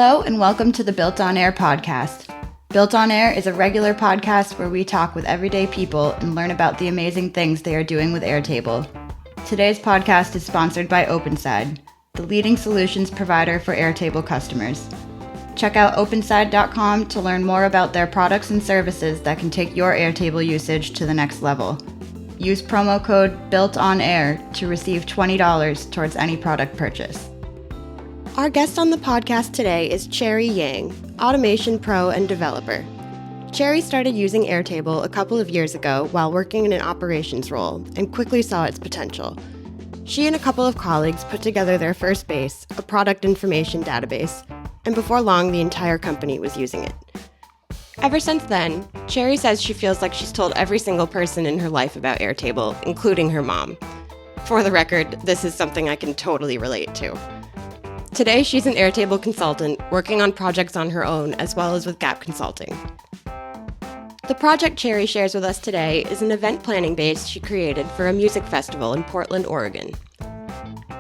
Hello and welcome to the Built On Air podcast. Built On Air is a regular podcast where we talk with everyday people and learn about the amazing things they are doing with Airtable. Today's podcast is sponsored by OpenSide, the leading solutions provider for Airtable customers. Check out openside.com to learn more about their products and services that can take your Airtable usage to the next level. Use promo code BuiltOnAir to receive $20 towards any product purchase. Our guest on the podcast today is Cherry Yang, automation pro and developer. Cherry started using Airtable a couple of years ago while working in an operations role and quickly saw its potential. She and a couple of colleagues put together their first base, a product information database, and before long the entire company was using it. Ever since then, Cherry says she feels like she's told every single person in her life about Airtable, including her mom. For the record, this is something I can totally relate to. Today, she's an Airtable consultant working on projects on her own as well as with Gap Consulting. The project Cherry shares with us today is an event planning base she created for a music festival in Portland, Oregon.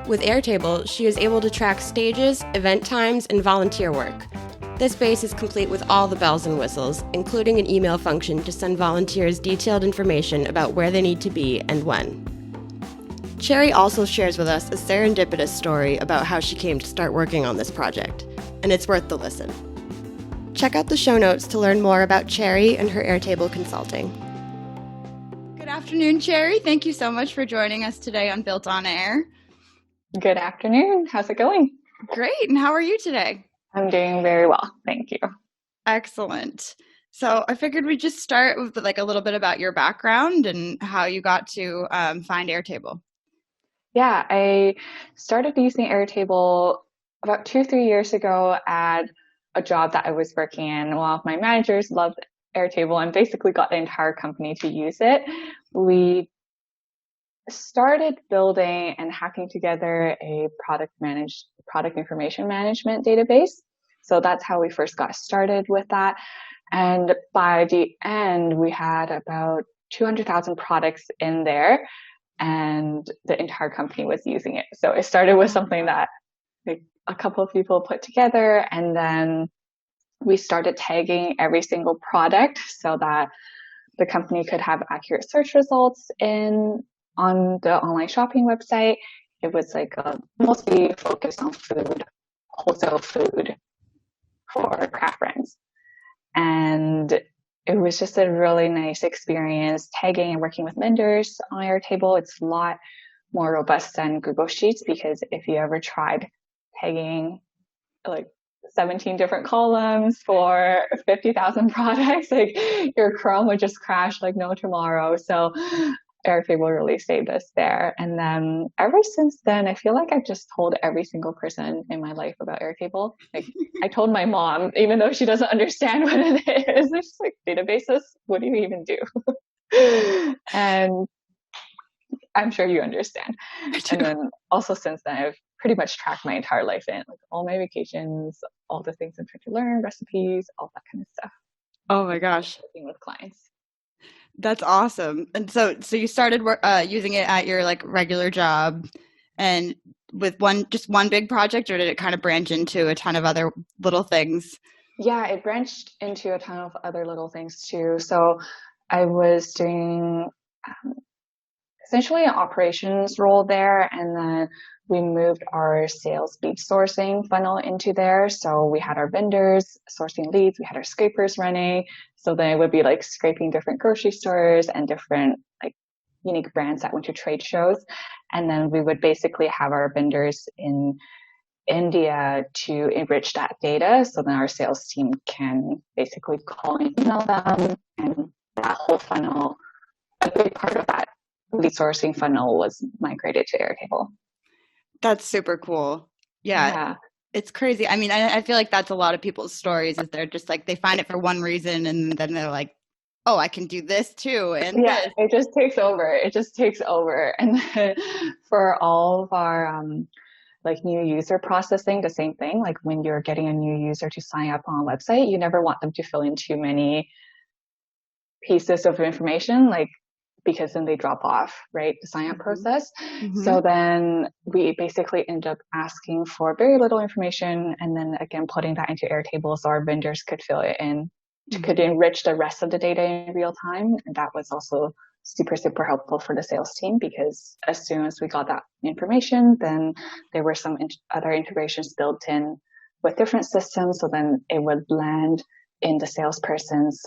With Airtable, she is able to track stages, event times, and volunteer work. This base is complete with all the bells and whistles, including an email function to send volunteers detailed information about where they need to be and when. Cherry also shares with us a serendipitous story about how she came to start working on this project, and it's worth the listen. Check out the show notes to learn more about Cherry and her Airtable consulting. Good afternoon, Cherry. Thank you so much for joining us today on Built On Air. Good afternoon. How's it going? Great. And how are you today? I'm doing very well. Thank you. Excellent. So I figured we'd just start with a little bit about your background and how you got to find Airtable. Yeah, I started using Airtable about 2-3 years ago at a job that I was working in. One of my managers loved Airtable and basically got the entire company to use it. We started building and hacking together a product information management database. So that's how we first got started with that. And by the end, we had about 200,000 products in there, and the entire company was using it. So it started with something that a couple of people put together, and then we started tagging every single product so that the company could have accurate search results on the online shopping website. It was mostly focused on food, wholesale food for craft brands. And it was just a really nice experience tagging and working with vendors on Airtable. It's a lot more robust than Google Sheets, because if you ever tried tagging 17 different columns for 50,000 products, your Chrome would just crash like no tomorrow. So Airtable really saved us there. And then ever since then, I feel like I've just told every single person in my life about Airtable. I told my mom, even though she doesn't understand what it is. It's just databases, what do you even do? And I'm sure you understand. And then also since then, I've pretty much tracked my entire life in all my vacations, all the things I'm trying to learn, recipes, all that kind of stuff. Oh my gosh. Working with clients. That's awesome. And so you started using it at your regular job and with one big project, or did it kind of branch into a ton of other little things? Yeah, it branched into a ton of other little things too. So I was doing essentially an operations role there, and then we moved our sales lead sourcing funnel into there. So we had our vendors sourcing leads, we had our scrapers running. So then it would be scraping different grocery stores and different unique brands that went to trade shows. And then we would basically have our vendors in India to enrich that data. So then our sales team can basically call and email them, and that whole funnel, a big part of that lead sourcing funnel was migrated to Airtable. That's super cool. Yeah. It's crazy. I mean, I feel like that's a lot of people's stories, is they're just they find it for one reason and then they're like, oh, I can do this too. And yeah, it just takes over. And then for all of our new user processing, the same thing. When you're getting a new user to sign up on a website, you never want them to fill in too many pieces of information. because then they drop off, right, the sign up process. Mm-hmm. So then we basically end up asking for very little information and then again putting that into Airtable so our vendors could fill it in, could enrich the rest of the data in real time. And that was also super, super helpful for the sales team because as soon as we got that information, then there were some other integrations built in with different systems. So then it would land in the salesperson's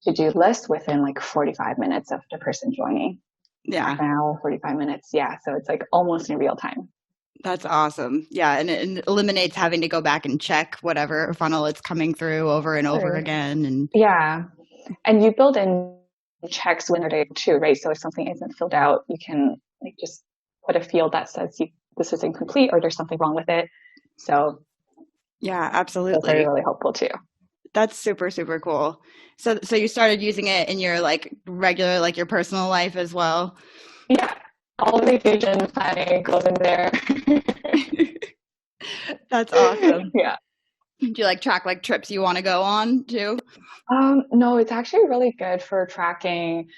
to-do list within like 45 minutes of the person joining. Yeah. Half an hour, 45 minutes. Yeah. So it's like almost in real time. That's awesome. Yeah. And it eliminates having to go back and check whatever funnel it's coming through over and over again. And yeah. And you build in checks when they're too, right? So if something isn't filled out, you can like just put a field that says this is incomplete or there's something wrong with it. So yeah, absolutely. Those are really helpful too. That's super, super cool. So you started using it in your like regular, like your personal life as well? Yeah. All the vacation planning goes in there. That's awesome. Yeah. Do you like track like trips you want to go on too? No, it's actually really good for tracking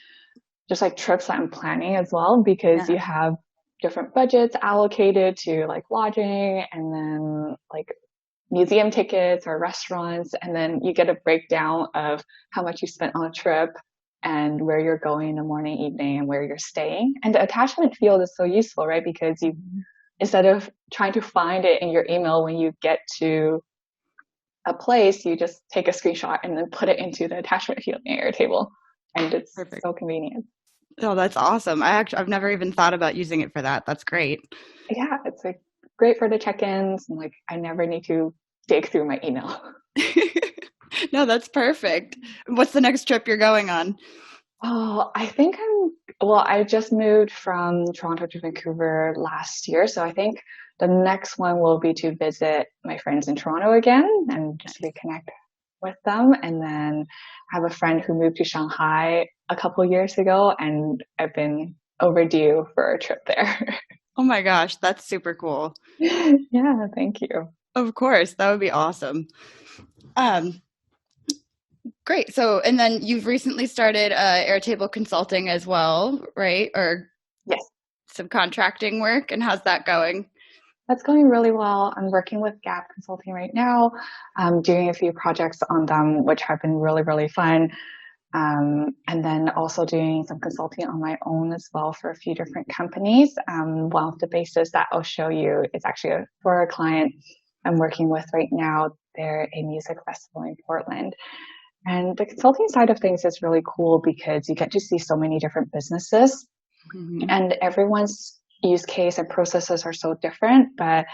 just like trips that I'm planning as well, because you have different budgets allocated to like lodging and then like museum tickets or restaurants. And then you get a breakdown of how much you spent on a trip and where you're going in the morning, evening, and where you're staying. And the attachment field is so useful, right? Because you, instead of trying to find it in your email when you get to a place, you just take a screenshot and then put it into the attachment field in Airtable. And it's so convenient. Oh, that's awesome. I've never even thought about using it for that. That's great. Yeah, it's like great for the check-ins and like I never need to dig through my email. No, that's perfect. What's the next trip you're going on? Oh, I think I just moved from Toronto to Vancouver last year. So I think the next one will be to visit my friends in Toronto again and just reconnect with them. And then I have a friend who moved to Shanghai a couple years ago and I've been overdue for a trip there. Oh my gosh, that's super cool. Yeah, thank you. Of course, that would be awesome. Great. So, and then you've recently started Airtable consulting as well, right? Or yes, subcontracting work. And how's that going? That's going really well. I'm working with Gap Consulting right now. I'm doing a few projects on them, which have been really, really fun. And then also doing some consulting on my own as well for a few different companies. One of the bases that I'll show you is actually for a client I'm working with right now. They're a music festival in Portland. And the consulting side of things is really cool because you get to see so many different businesses and everyone's use case and processes are so different, but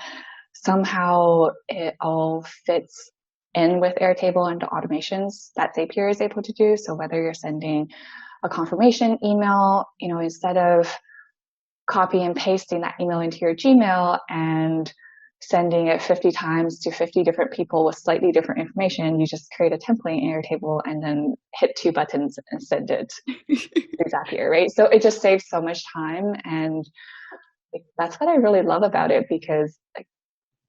somehow it all fits in with Airtable and the automations that Zapier is able to do. So whether you're sending a confirmation email, instead of copy and pasting that email into your Gmail and sending it 50 times to 50 different people with slightly different information, you just create a template in Airtable and then hit 2 buttons and send it through Zapier, right? So it just saves so much time. And that's what I really love about it, because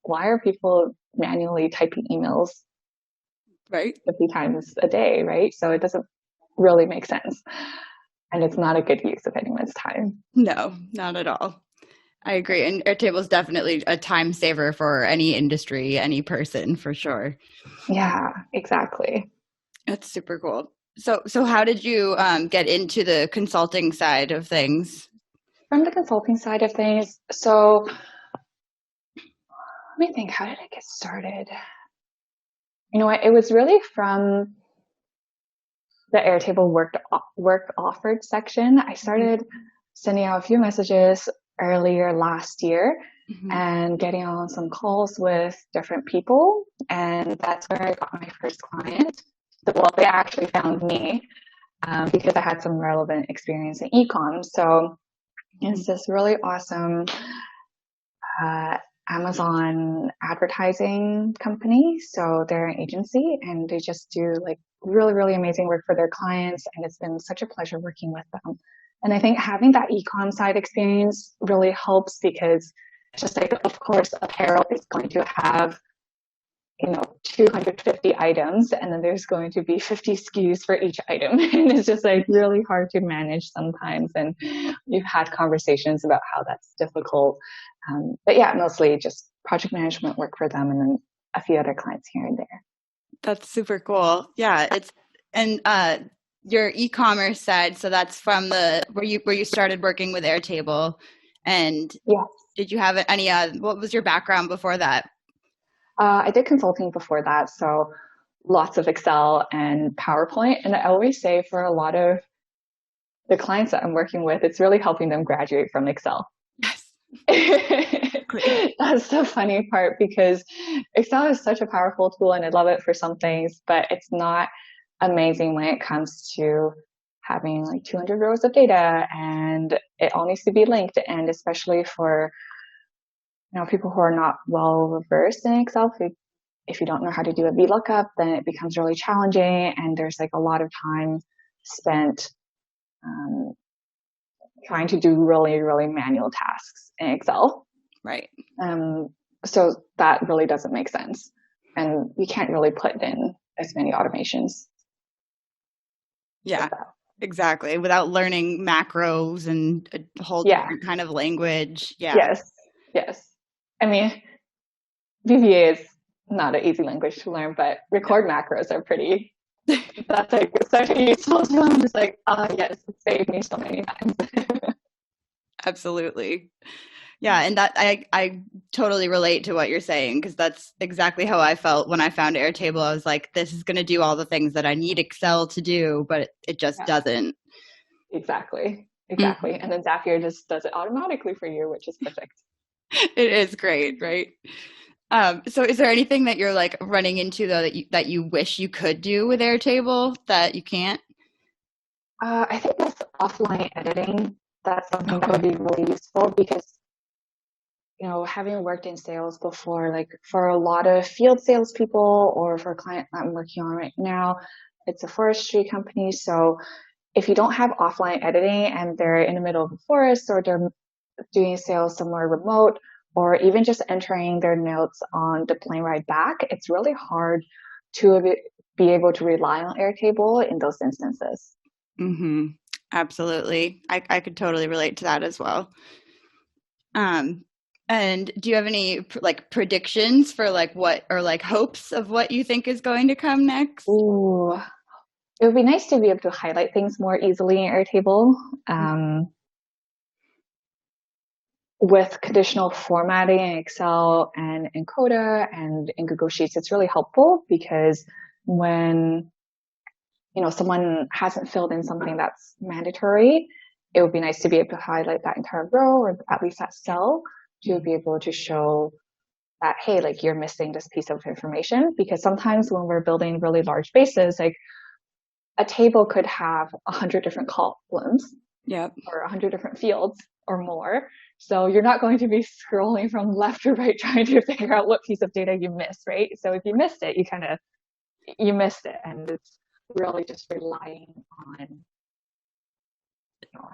why are people manually typing emails 50 times a day, right? So it doesn't really make sense. And it's not a good use of anyone's time. No, not at all. I agree. And Airtable is definitely a time saver for any industry, any person, for sure. Yeah, exactly. That's super cool. So how did you get into the consulting side of things? From the consulting side of things, so let me think, how did I get started? It was really from the Airtable work offered section. I started sending out a few messages earlier last year and getting on some calls with different people. And that's where I got my first client. Well, they actually found me because I had some relevant experience in ecom. So it's this really awesome Amazon advertising company. So they're an agency and they just do really, really amazing work for their clients. And it's been such a pleasure working with them. And I think having that ecom side experience really helps because it's just of course, apparel is going to have, 2 250 items, and then there's going to be 50 SKUs for each item. And it's just like really hard to manage sometimes. And we've had conversations about how that's difficult. But yeah, mostly just project management work for them, and then a few other clients here and there. That's super cool. Yeah, your e-commerce side, so that's from where you started working with Airtable. And yeah. Did you have any what was your background before that? I did consulting before that, so lots of Excel and PowerPoint. And I always say for a lot of the clients that I'm working with, it's really helping them graduate from Excel. Yes. That's the funny part, because Excel is such a powerful tool and I love it for some things, but it's not amazing when it comes to having like 200 rows of data and it all needs to be linked. And especially for people who are not well versed in Excel, if you don't know how to do a VLOOKUP, then it becomes really challenging, and there's like a lot of time spent trying to do really, really manual tasks in Excel. Right. So that really doesn't make sense, and you can't really put in as many automations. Yeah, exactly. Without learning macros and a whole different kind of language. Yeah. Yes. I mean, VBA is not an easy language to learn, but record macros are pretty. That's like such a useful tool. I'm just like, yes, it saved me so many times. Absolutely. Yeah, and that I totally relate to what you're saying, because that's exactly how I felt when I found Airtable. I was like, this is going to do all the things that I need Excel to do, but it just doesn't. Exactly. Mm-hmm. And then Zapier just does it automatically for you, which is perfect. It is great, right? So is there anything that you're like running into though that you wish you could do with Airtable that you can't? I think with offline editing, that's something that would be really useful, because having worked in sales before, like for a lot of field salespeople or for a client that I'm working on right now, it's a forestry company. So if you don't have offline editing and they're in the middle of the forest, or they're doing sales somewhere remote, or even just entering their notes on the plane ride back, it's really hard to be able to rely on Airtable in those instances. Mm-hmm. Absolutely. I could totally relate to that as well. And do you have any like predictions for like what, or like hopes of what you think is going to come next? Ooh, it would be nice to be able to highlight things more easily in Airtable. With conditional formatting in Excel and in Coda and in Google Sheets, it's really helpful, because when someone hasn't filled in something that's mandatory, it would be nice to be able to highlight that entire row, or at least that cell, to be able to show that, hey, like you're missing this piece of information. Because sometimes when we're building really large bases, like a table could have 100 different columns, or 100 different fields or more. So you're not going to be scrolling from left to right trying to figure out what piece of data you missed, right? So if you missed it, you missed it. And it's really just relying on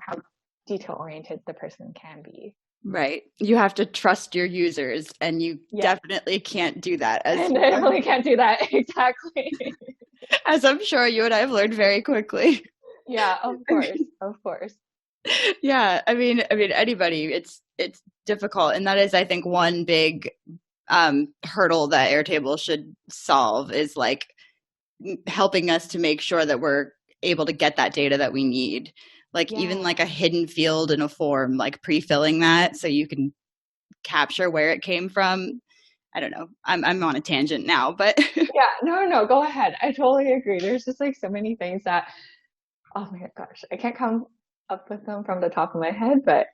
how detail-oriented the person can be. Right. You have to trust your users, and you definitely can't do that. Definitely can't do that. Exactly. As I'm sure you and I have learned very quickly. Yeah, of course. Yeah, I mean, anybody, it's difficult, and that is, I think, one big hurdle that Airtable should solve, is like helping us to make sure that we're able to get that data that we need. Like even like a hidden field in a form, like pre-filling that so you can capture where it came from. I don't know. I'm on a tangent now, but no, go ahead. I totally agree. There's just like so many things that, oh my gosh, I can't come up with them from the top of my head, but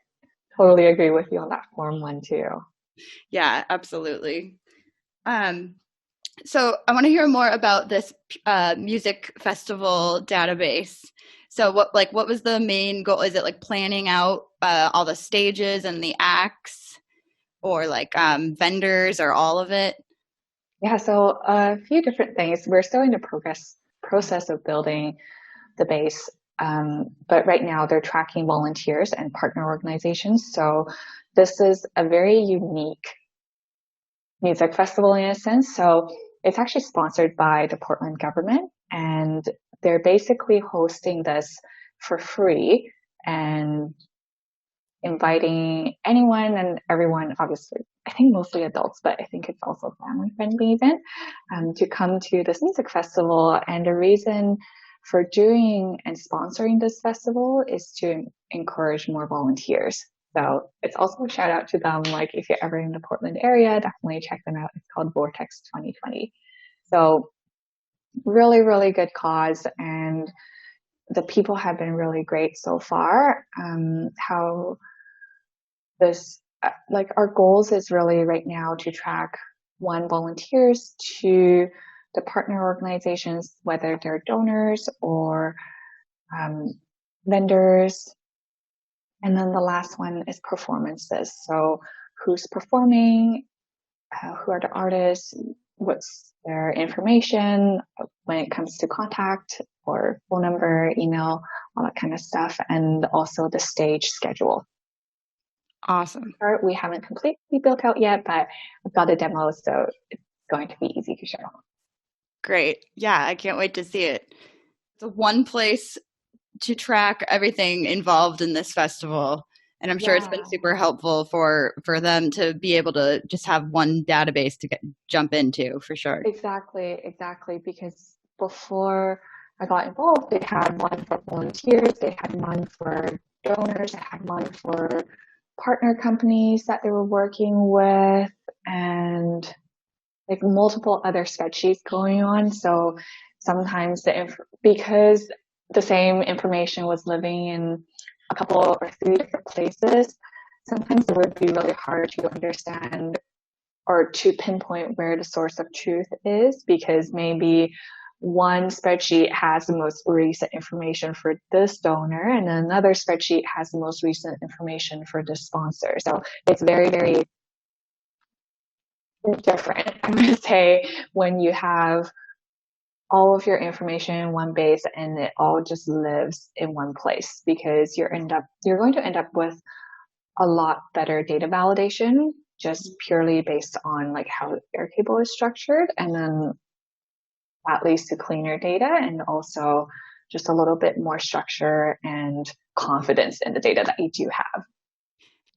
totally agree with you on that form one too. Yeah, absolutely. So I want to hear more about this music festival database. So what was the main goal? Is it like planning out all the stages and the acts, or like vendors, or all of it? Yeah, so a few different things. We're still in the process of building the base, but right now they're tracking volunteers and partner organizations. So this is a very unique music festival in a sense. So it's actually sponsored by the Portland government, and they're basically hosting this for free and inviting anyone and everyone, obviously, I think mostly adults, but I think it's also family friendly event, to come to this music festival. And the reason for doing and sponsoring this festival is to encourage more volunteers. So it's also a shout out to them. Like if you're ever in the Portland area, definitely check them out. It's called Vortex 2020. So really, really good cause. And the people have been really great so far. How this, like our goals is really right now to track one, volunteers, to the partner organizations, whether they're donors or vendors. And then the last one is performances. So who's performing, who are the artists, what's their information when it comes to contact or phone number, email, all that kind of stuff, and also the stage schedule. Awesome. We haven't completely built out yet, but I've got a demo, so it's going to be easy to show. Great. Yeah, I can't wait to see it. It's one place to track everything involved in this festival. And I'm sure it's been super helpful for them to be able to just have one database to jump into, for sure. Exactly. Because before I got involved, they had one for volunteers, they had one for donors, they had one for partner companies that they were working with, and like multiple other spreadsheets going on. So sometimes because the same information was living in a couple or three different places, sometimes it would be really hard to understand or to pinpoint where the source of truth is, because maybe one spreadsheet has the most recent information for this donor and another spreadsheet has the most recent information for this sponsor. So it's very, very different, I'm going to say, when you have all of your information in one base and it all just lives in one place, because you're going to end up with a lot better data validation just purely based on like how Airtable is structured, and then that leads to cleaner data and also just a little bit more structure and confidence in the data that you do have.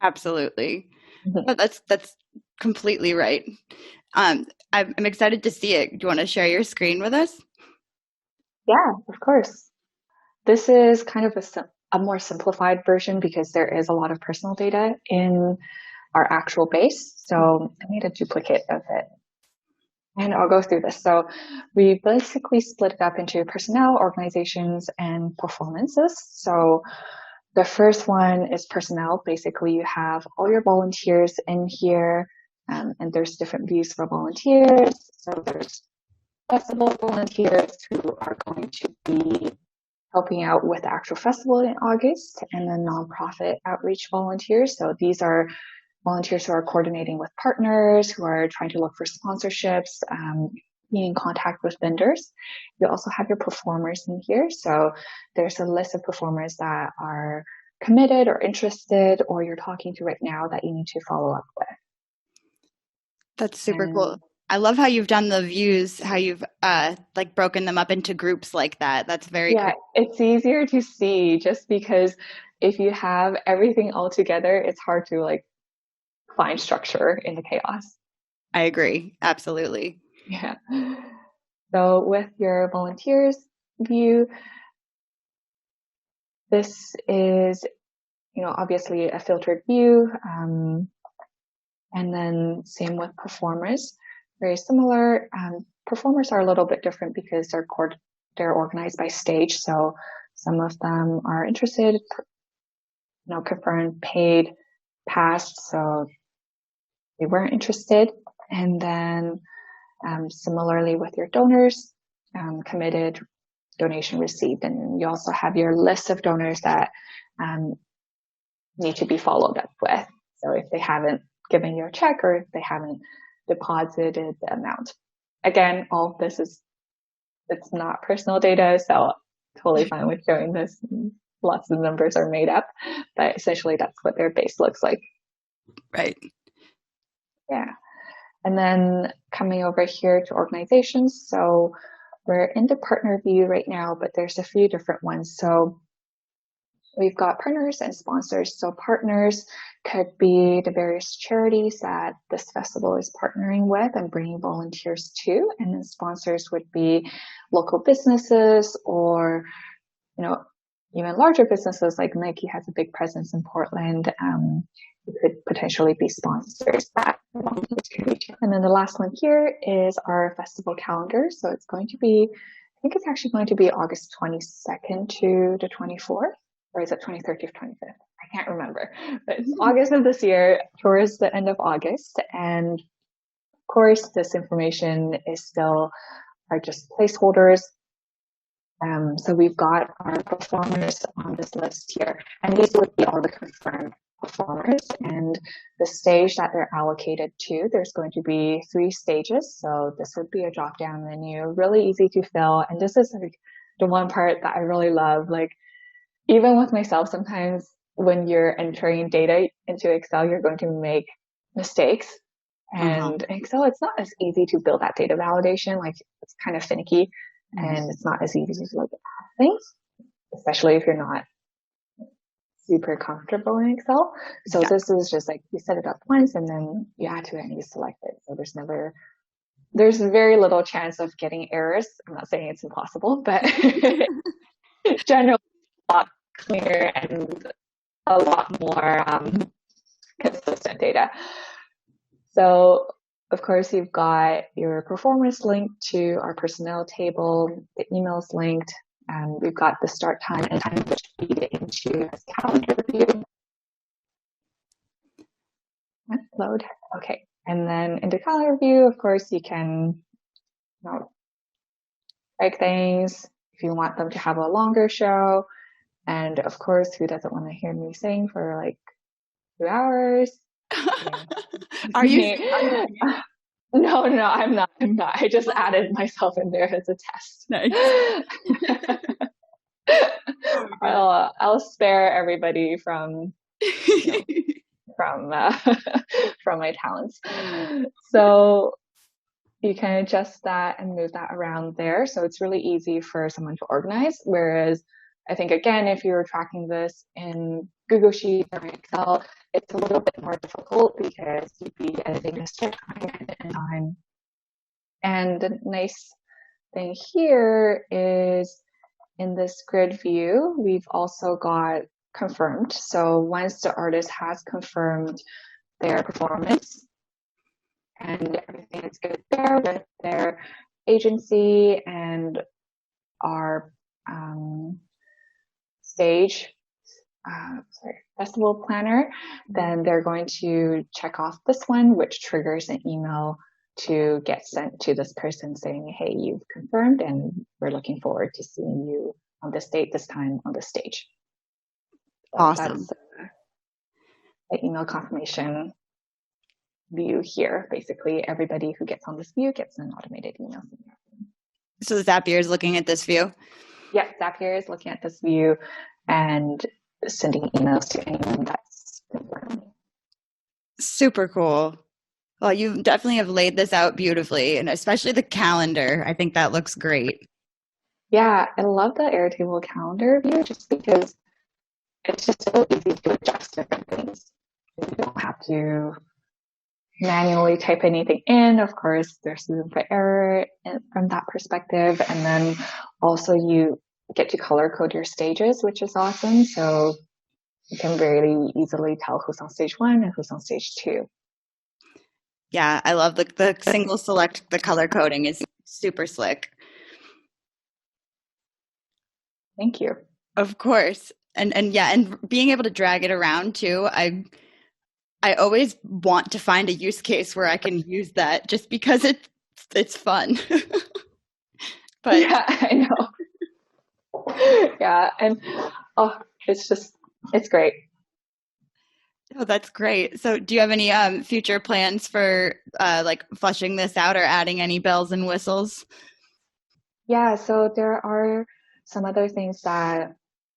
Absolutely. Mm-hmm. That's completely right. I'm excited to see it. Do you want to share your screen with us? Yeah, of course. This is kind of a more simplified version because there is a lot of personal data in our actual base. So I made a duplicate of it. And I'll go through this. So we basically split it up into personnel, organizations, and performances. So the first one is personnel. Basically, you have all your volunteers in here, and there's different views for volunteers. So there's festival volunteers who are going to be helping out with the actual festival in August, and then nonprofit outreach volunteers. So these are volunteers who are coordinating with partners, who are trying to look for sponsorships, being in contact with vendors. You also have your performers in here. So there's a list of performers that are committed or interested, or you're talking to right now that you need to follow up with. That's super cool. I love how you've done the views, how you've like broken them up into groups like that. That's very cool. It's easier to see just because if you have everything all together, it's hard to like find structure in the chaos. I agree. Absolutely. Yeah. So with your volunteers view, this is, obviously a filtered view. And then same with performers, very similar. Performers are a little bit different because they're organized by stage. So some of them are interested, confirmed, paid, passed. So they weren't interested. And then similarly with your donors, committed, donation received. And you also have your list of donors that need to be followed up with. So if they haven't given you a check or if they haven't deposited the amount. Again, all of this it's not personal data, so totally fine with showing this. Lots of numbers are made up, but essentially that's what their base looks like. Right. Yeah. And then coming over here to organizations. So we're in the partner view right now, but there's a few different ones. So we've got partners and sponsors. So partners could be the various charities that this festival is partnering with and bringing volunteers to. And then sponsors would be local businesses or, even larger businesses like Nike has a big presence in Portland. It could potentially be sponsors that want to reach. And then the last one here is our festival calendar. So it's going to be, I think it's actually going to be August 22nd to the 24th, or is it 23rd to 25th? I can't remember, but it's August of this year towards the end of August. And of course, this information are just placeholders. So we've got our performers on this list here, and these would be all the confirmed performers and the stage that they're allocated to. There's going to be 3 stages. So this would be a drop down menu, really easy to fill. And this is like the one part that I really love. Like even with myself, sometimes when you're entering data into Excel, you're going to make mistakes. And in Excel, it's not as easy to build that data validation. Like it's kind of finicky and it's not as easy to like add things, especially if you're not super comfortable in Excel. So this is just like you set it up once and then you add to it and you select it. So there's very little chance of getting errors. I'm not saying it's impossible, but generally a lot cleaner and a lot more consistent data. So of course, you've got your performance linked to our personnel table, the emails linked, and we've got the start time and time which feed into this calendar view. Load. Okay. And then in the calendar view, of course, you can write things if you want them to have a longer show. And of course, who doesn't want to hear me sing for like 2 hours? Yeah. Are you? No, I'm not. I just added myself in there as a test. Nice. I'll spare everybody from from my talents. So you can adjust that and move that around there. So it's really easy for someone to organize. Whereas I think, again, if you're tracking this in Google Sheets or Excel, it's a little bit more difficult because you'd be editing the start time and the end time. And the nice thing here is in this grid view, we've also got confirmed. So once the artist has confirmed their performance and everything is good there with their agency and our festival planner, then they're going to check off this one, which triggers an email to get sent to this person saying, hey, you've confirmed and we're looking forward to seeing you on this date, this time on the stage. So awesome. That's the email confirmation view here. Basically, everybody who gets on this view gets an automated email. So Zapier is looking at this view? Yeah, Zapier is looking at this view and sending emails to anyone that's confirmed. Super cool. Well, you definitely have laid this out beautifully, and especially the calendar. I think that looks great. Yeah, I love the Airtable calendar view just because it's just so easy to adjust different things. You don't have to manually type anything in. Of course, there's room for error from that perspective. And then also you get to color code your stages, which is awesome. So you can very easily tell who's on stage 1 and who's on stage 2. Yeah, I love the single select, the color coding is super slick. Thank you. Of course. And being able to drag it around too. I always want to find a use case where I can use that just because it's fun. But yeah, I know. Yeah, and it's great. Oh, that's great. So do you have any future plans for like fleshing this out or adding any bells and whistles? Yeah, so there are some other things that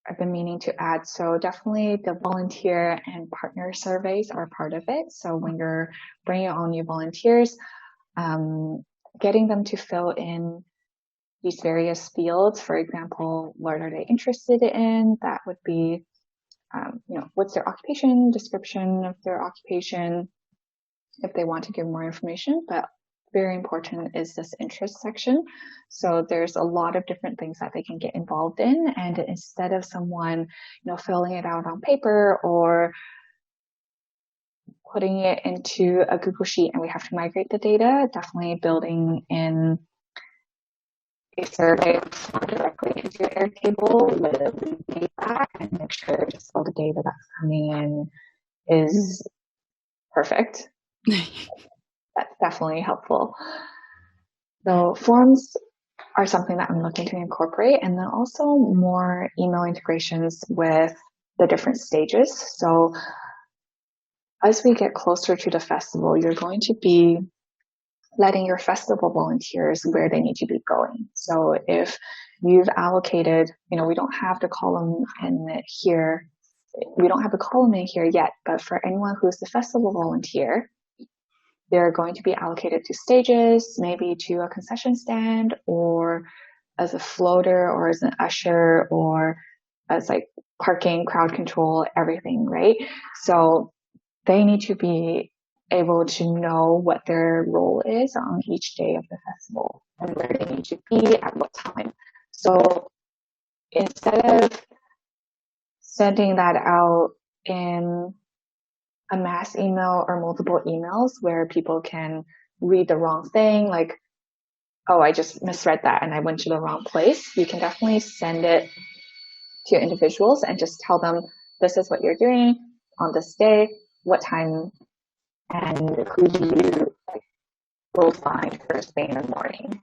I've been meaning to add. So definitely the volunteer and partner surveys are part of it. So when you're bringing on new volunteers, getting them to fill in these various fields. For example, what are they interested in? That would be, what's their occupation, description of their occupation, if they want to give more information. But very important is this interest section. So there's a lot of different things that they can get involved in. And instead of someone, filling it out on paper or putting it into a Google Sheet and we have to migrate the data, definitely building in a survey directly into your Airtable with feedback and make sure just all the data that's coming in is perfect. That's definitely helpful. So forms are something that I'm looking to incorporate, and then also more email integrations with the different stages. So as we get closer to the festival, you're going to be letting your festival volunteers where they need to be going. So if you've allocated, we don't have the column in here. We don't have a column in here yet, but for anyone who's the festival volunteer, they're going to be allocated to stages, maybe to a concession stand or as a floater or as an usher or as like parking, crowd control, everything, right? So they need to be able to know what their role is on each day of the festival and where they need to be at what time. So instead of sending that out in a mass email or multiple emails where people can read the wrong thing, like, oh, I just misread that and I went to the wrong place, you can definitely send it to individuals and just tell them, this is what you're doing on this day, what time, and who do you will find first thing in the morning.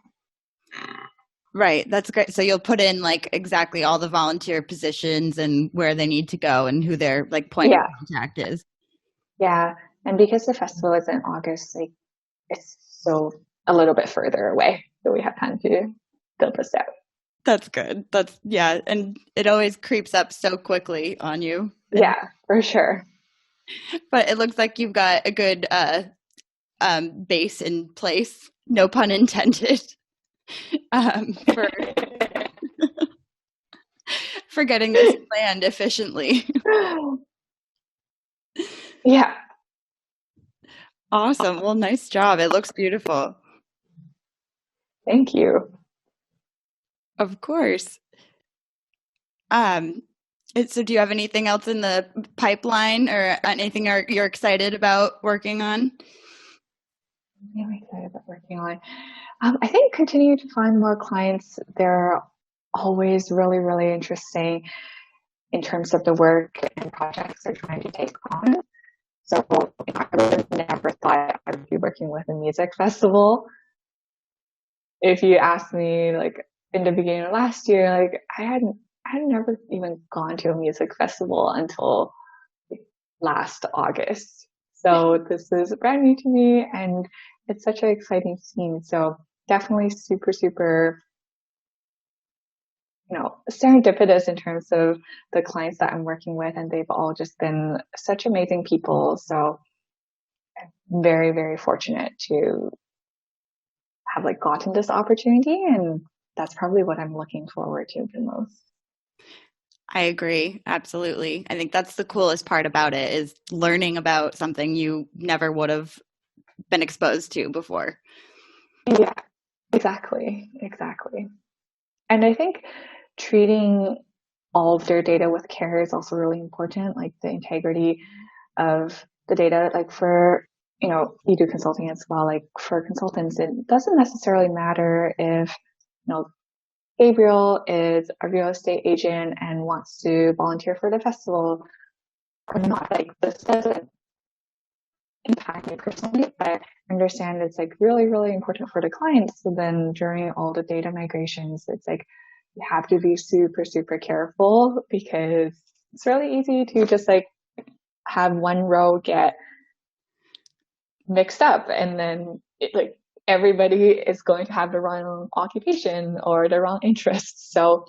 Right. That's great. So you'll put in like exactly all the volunteer positions and where they need to go and who their like point of contact is. Yeah. And because the festival is in August, like it's so a little bit further away. So we have time to build this out. That's good. And it always creeps up so quickly on you. Yeah, for sure. But it looks like you've got a good base in place, no pun intended, for for getting this planned efficiently. Yeah. Awesome. Well, nice job. It looks beautiful. Thank you. Of course. So do you have anything else in the pipeline or anything you're excited about working on? I'm excited about working on. I think continue to find more clients. They're always really, really interesting in terms of the work and projects they're trying to take on. So I would have never thought I would be working with a music festival. If you asked me like in the beginning of last year, like I had never even gone to a music festival until last August. So this is brand new to me and it's such an exciting scene. So definitely super, super, serendipitous in terms of the clients that I'm working with, and they've all just been such amazing people. So I'm very, very fortunate to have gotten this opportunity, and that's probably what I'm looking forward to the most. I agree. Absolutely. I think that's the coolest part about it is learning about something you never would have been exposed to before. Yeah, exactly. And I think treating all of their data with care is also really important, like the integrity of the data. Like for, you do consulting as well. Like for consultants, it doesn't necessarily matter if, Gabriel is a real estate agent and wants to volunteer for the festival or not. Like this doesn't impact me personally, but I understand it's really, really important for the clients. So then during all the data migrations, it's you have to be super, super careful because it's really easy to just have one row get mixed up and then everybody is going to have the wrong occupation or the wrong interests. So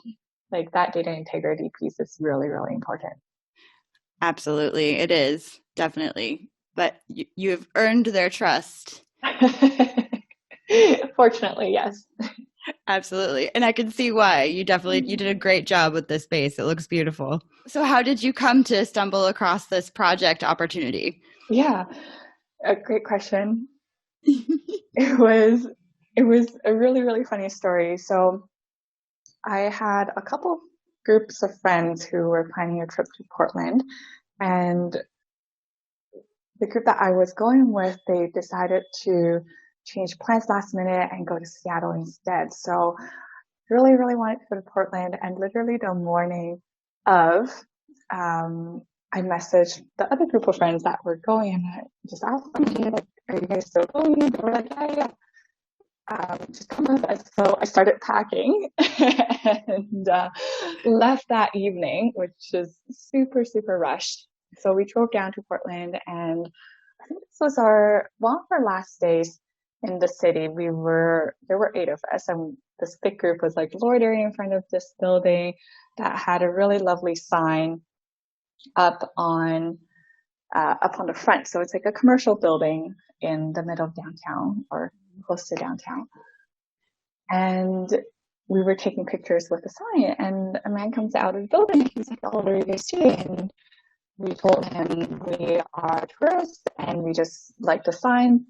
like that data integrity piece is really, really important. Absolutely. It is. Definitely. But you have earned their trust. Fortunately, yes. Absolutely. And I can see why. You did a great job with this space. It looks beautiful. So how did you come to stumble across this project opportunity? Yeah, a great question. It was it was a really, really funny story. So I had a couple groups of friends who were planning a trip to Portland, and the group that I was going with, they decided to change plans last minute and go to Seattle instead. So really, really wanted to go to Portland, and literally the morning of, I messaged the other group of friends that were going, and I just asked them, hey, like, are you guys still going? They were like, yeah, yeah. Just come with us. So I started packing and left that evening, which is super, super rushed. So we drove down to Portland, and I think this was one of our last days in the city. There were 8 of us, and this big group was like loitering in front of this building that had a really lovely sign up on the front. So it's like a commercial building in the middle of downtown or close to downtown. And we were taking pictures with the sign, and a man comes out of the building. He's like, "Oh, what are you guys doing?" And we told him we are tourists and we just like the sign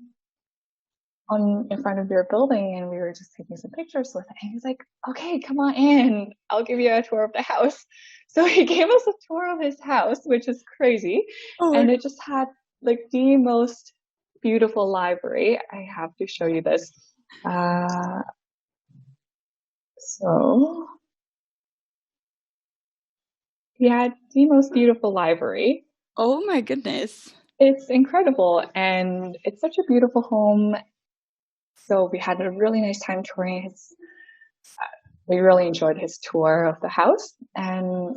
in front of your building, and we were just taking some pictures with it. And he's like, "Okay, come on in. I'll give you a tour of the house." So he gave us a tour of his house, which is crazy. Oh, and it just had like the most beautiful library. I have to show you this. So he had the most beautiful library. oh my goodness. It's incredible, and it's such a beautiful home. So we had a really nice time touring his. We really enjoyed his tour of the house, and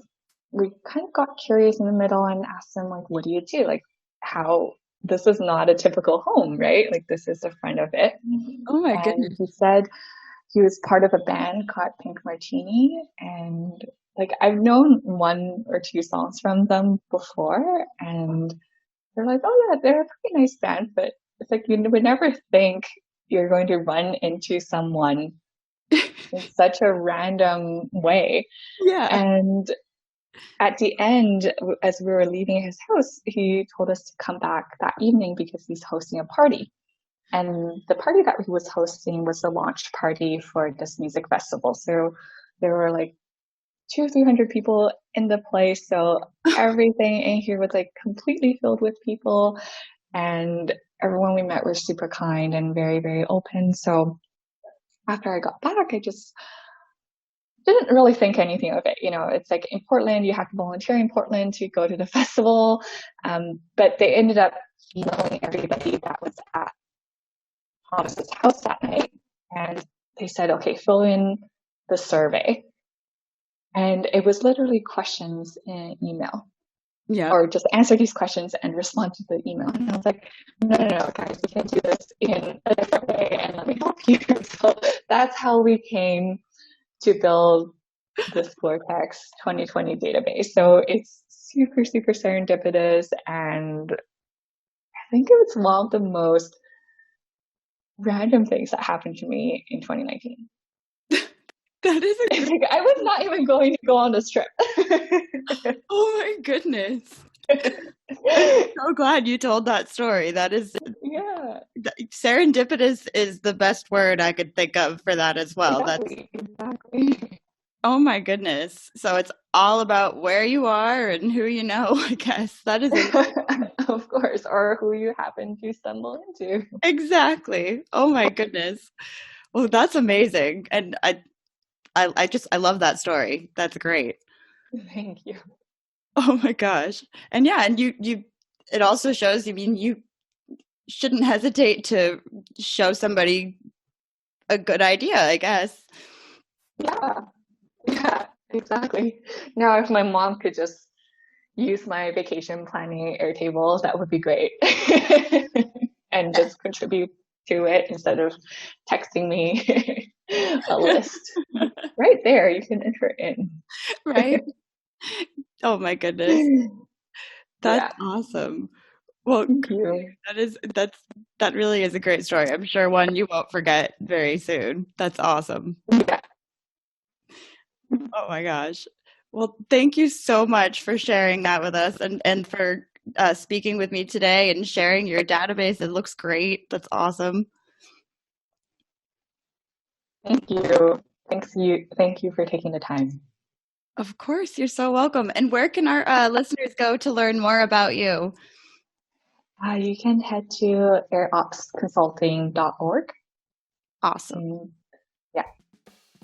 we kind of got curious in the middle and asked him, like, "What do you do? Like, how? This is not a typical home, right? Like, this is the front of it." Oh my And goodness. he said he was part of a band called Pink Martini, and like I've known 1 or 2 songs from them before, and they're like, "Oh yeah, they're a pretty nice band," but it's like you would never think you're going to run into someone in such a random way. Yeah. And at the end, as we were leaving his house, he told us to come back that evening because he's hosting a party. And the party that he was hosting was the launch party for this music festival. So there were like 200-300 people in the place. So everything in here was like completely filled with people. And everyone we met was super kind and very, very open. So after I got back, I just didn't really think anything of it. It's like in Portland, you have to volunteer in Portland to go to the festival. But they ended up emailing everybody that was at Thomas's house that night. And they said, "Okay, fill in the survey." And it was literally questions in an email. Yeah. Or just answer these questions and respond to the email. And I was like, no, guys, we can do this in a different way, and let me help you. So that's how we came to build this Vortex 2020 database. So it's super, super serendipitous, and I think it's one of the most random things that happened to me in 2019. That is a Like, I was not even going to go on this trip. Oh my goodness. I'm so glad you told that story. That is serendipitous is the best word I could think of for that as well. Exactly. Oh my goodness. So it's all about where you are and who you know, I guess. That is Of course, or who you happen to stumble into. exactly. Oh my goodness. Well, that's amazing. And I love that story. That's great. Thank you. Oh my gosh. And yeah, and you it also shows, you shouldn't hesitate to show somebody a good idea, I guess. Yeah, exactly. Now, if my mom could just use my vacation planning Airtable, that would be great. And just contribute to it instead of texting me. a list right there. You can enter in. Right? Oh my goodness. That's Yeah. awesome. Well, Thank you. that really is a great story. I'm sure one you won't forget very soon. That's awesome. Yeah. Oh my gosh. Well, thank you so much for sharing that with us and for speaking with me today and sharing your database. It looks great. That's awesome. Thank you. Thank you for taking the time. Of course, you're so welcome. And where can our listeners go to learn more about you? You can head to airopsconsulting.org. Awesome. Yeah.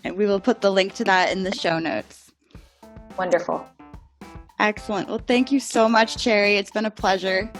And we will put the link to that in the show notes. Wonderful. Excellent. Well, thank you so much, Cherry. It's been a pleasure.